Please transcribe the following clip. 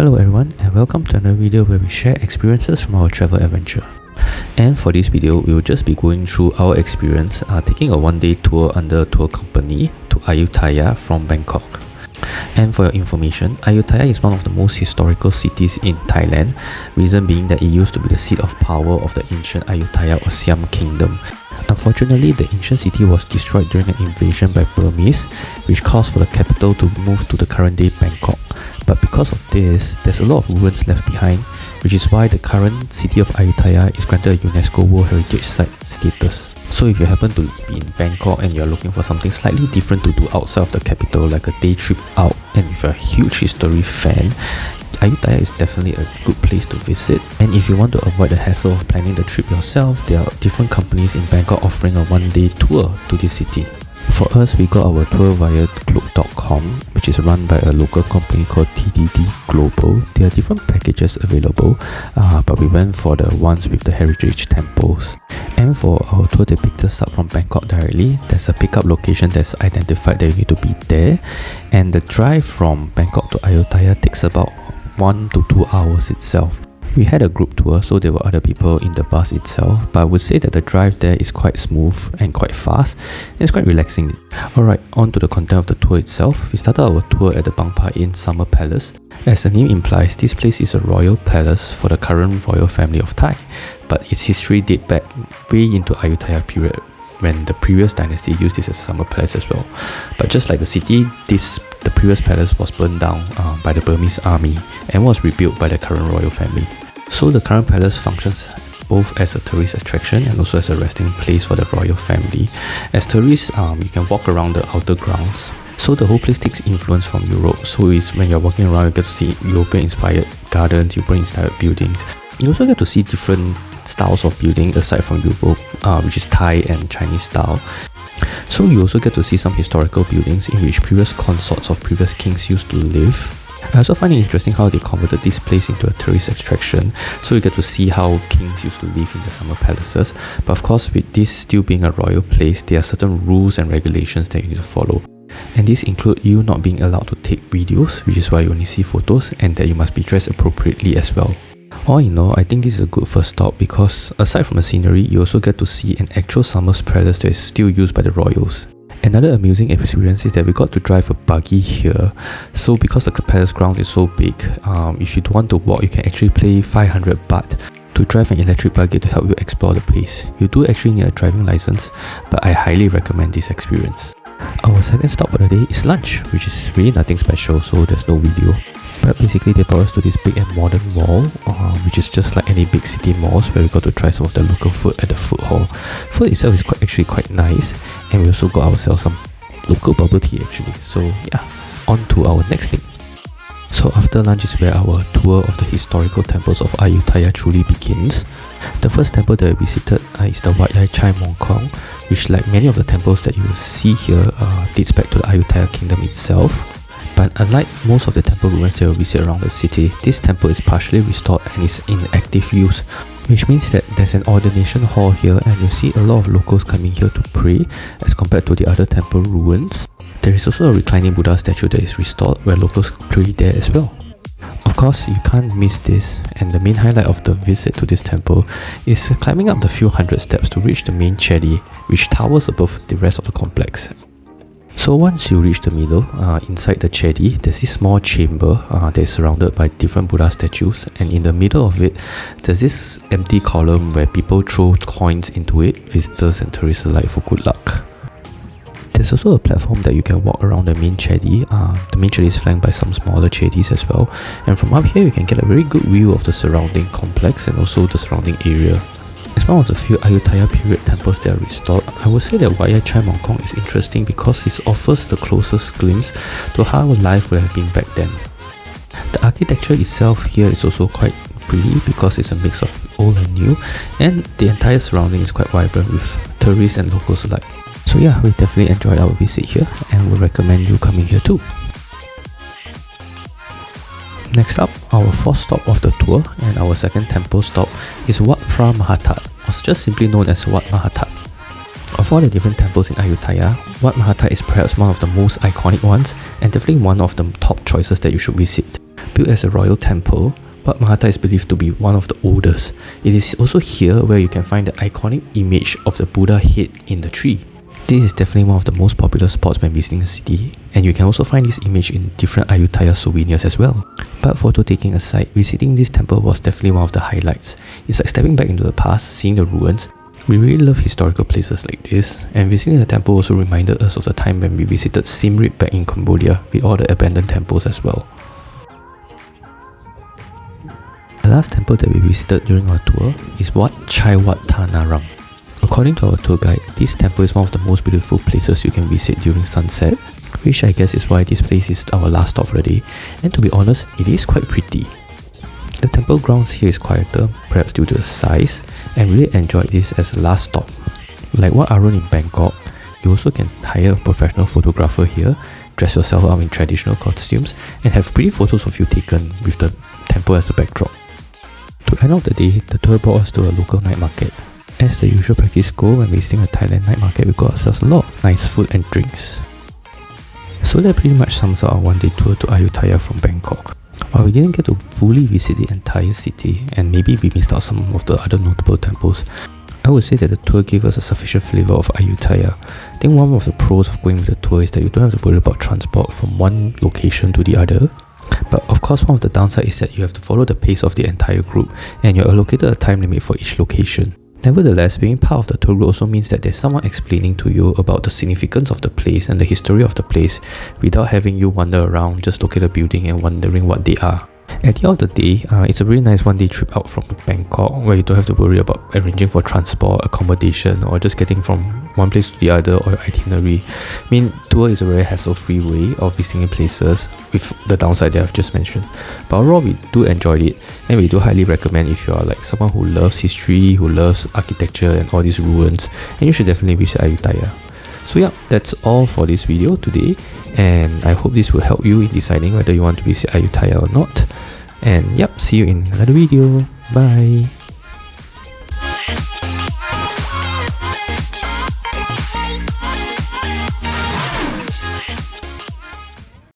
Hello everyone and welcome to another video where we share experiences from our travel adventure. And for this video, we will just be going through our experience taking a one-day tour under a tour company to Ayutthaya from Bangkok. And for your information, Ayutthaya is one of the most historical cities in Thailand, reason being that it used to be the seat of power of the ancient Ayutthaya or Siam kingdom. Unfortunately, the ancient city was destroyed during an invasion by Burmese, which caused for the capital to move to the current-day Bangkok. But because of this, there's a lot of ruins left behind, which is why the current city of Ayutthaya is granted a UNESCO World Heritage Site status. So if you happen to be in Bangkok and you're looking for something slightly different to do outside of the capital, like a day trip out, and if you're a huge history fan, Ayutthaya is definitely a good place to visit. And if you want to avoid the hassle of planning the trip yourself, there are different companies in Bangkok offering a one-day tour to this city. For us, we got our tour via Klook.com, which is run by a local company called TTD Global. There are different packages available, but we went for the ones with the heritage temples. And for our tour that picked us up from Bangkok directly, there's a pickup location that's identified that you need to be there. And the drive from Bangkok to Ayutthaya takes about 1 to 2 hours itself. We had a group tour, so there were other people in the bus itself, but I would say that the drive there is quite smooth and quite fast, and it's quite relaxing. Alright, on to the content of the tour itself. We started our tour at the Bangkok Inn Summer Palace. As the name implies, this place is a royal palace for the current royal family of Thai, but its history dates back way into Ayutthaya period, when the previous dynasty used this as a summer palace as well. But just like the city, the previous palace was burned down by the Burmese army and was rebuilt by the current royal family. So the current palace functions both as a tourist attraction and also as a resting place for the royal family. As tourists, you can walk around the outer grounds. So the whole place takes influence from Europe. So it's when you're walking around, you get to see European-inspired gardens, European-inspired buildings. You also get to see different styles of building aside from Europe, which is Thai and Chinese style. So you also get to see some historical buildings in which previous consorts of previous kings used to live. I also find it interesting how they converted this place into a tourist attraction, so you get to see how kings used to live in the summer palaces. But of course, with this still being a royal place, there are certain rules and regulations that you need to follow. And these include you not being allowed to take videos, which is why you only see photos, and that you must be dressed appropriately as well. All in all, I think this is a good first stop because aside from the scenery, you also get to see an actual summer palace that is still used by the royals. Another amusing experience is that we got to drive a buggy here. So because the palace ground is so big, if you don't want to walk, you can actually pay 500 baht to drive an electric buggy to help you explore the place. You do actually need a driving license, but I highly recommend this experience. Our second stop for the day is lunch, which is really nothing special, so there's no video. But basically they brought us to this big and modern mall, which is just like any big city malls, where we got to try some of the local food at the food hall. Food itself is actually quite nice, and we also got ourselves some local bubble tea actually. So yeah, on to our next thing. So after lunch is where our tour of the historical temples of Ayutthaya truly begins. The first temple that we visited is the Wat Yai Chai Mongkhon, which like many of the temples that you will see here dates back to the Ayutthaya kingdom itself. But unlike most of the temple ruins that we visit around the city, this temple is partially restored and is in active use, which means that there's an ordination hall here and you'll see a lot of locals coming here to pray as compared to the other temple ruins. There is also a reclining Buddha statue that is restored where locals pray there as well. Of course, you can't miss this, and the main highlight of the visit to this temple is climbing up the few hundred steps to reach the main chedi, which towers above the rest of the complex. So once you reach the middle, inside the chedi, there's this small chamber that is surrounded by different Buddha statues, and in the middle of it, there's this empty column where people throw coins into it, visitors and tourists alike, for good luck. There's also a platform that you can walk around the main chedi. The main chedi is flanked by some smaller chedis as well, and from up here you can get a very good view of the surrounding complex and also the surrounding area. As one of the few Ayutthaya period temples that are restored, I would say that Wat Yai Chai Mongkhon is interesting because it offers the closest glimpse to how life would have been back then. The architecture itself here is also quite pretty because it's a mix of old and new, and the entire surrounding is quite vibrant with tourists and locals alike. So yeah, we definitely enjoyed our visit here and would recommend you coming here too. Next up, our fourth stop of the tour and our second temple stop is Wat Mahathat, or just simply known as Wat Mahathat. Of all the different temples in Ayutthaya, Wat Mahathat is perhaps one of the most iconic ones and definitely one of the top choices that you should visit. built as a royal temple, but Mahathat is believed to be one of the oldest. It is also here where you can find the iconic image of the Buddha head in the tree. This is definitely one of the most popular spots when visiting the city, and you can also find this image in different Ayutthaya souvenirs as well. But photo taking aside, visiting this temple was definitely one of the highlights. It's like stepping back into the past, seeing the ruins. We really love historical places like this, and visiting the temple also reminded us of the time when we visited Siem Reap back in Cambodia with all the abandoned temples as well. The last temple that we visited during our tour is Wat Chaiwatthanaram. According to our tour guide, this temple is one of the most beautiful places you can visit during sunset, which I guess is why this place is our last stop for the day, and to be honest, it is quite pretty. The temple grounds here is quieter, perhaps due to the size, and really enjoyed this as the last stop. Like what Arun in Bangkok, you also can hire a professional photographer here, dress yourself up in traditional costumes, and have pretty photos of you taken with the temple as a backdrop. To end off the day, the tour brought us to a local night market. As the usual practice go, when visiting a Thailand night market, we got ourselves a lot of nice food and drinks. So that pretty much sums up our one-day tour to Ayutthaya from Bangkok. While we didn't get to fully visit the entire city, and maybe we missed out some of the other notable temples, I would say that the tour gave us a sufficient flavour of Ayutthaya. I think one of the pros of going with the tour is that you don't have to worry about transport from one location to the other. But of course, one of the downsides is that you have to follow the pace of the entire group, and you're allocated a time limit for each location. Nevertheless, being part of the tour group also means that there's someone explaining to you about the significance of the place and the history of the place without having you wander around, just look at the building and wondering what they are. At the end of the day, it's a really nice one-day trip out from Bangkok where you don't have to worry about arranging for transport, accommodation, or just getting from one place to the other or itinerary. I mean, tour is a very hassle-free way of visiting places with the downside that I've just mentioned. But overall, we do enjoy it, and we do highly recommend if you are like someone who loves history, who loves architecture and all these ruins, and you should definitely visit Ayutthaya. So yeah, that's all for this video today, and I hope this will help you in deciding whether you want to visit Ayutthaya or not. And yep, see you in another video. Bye.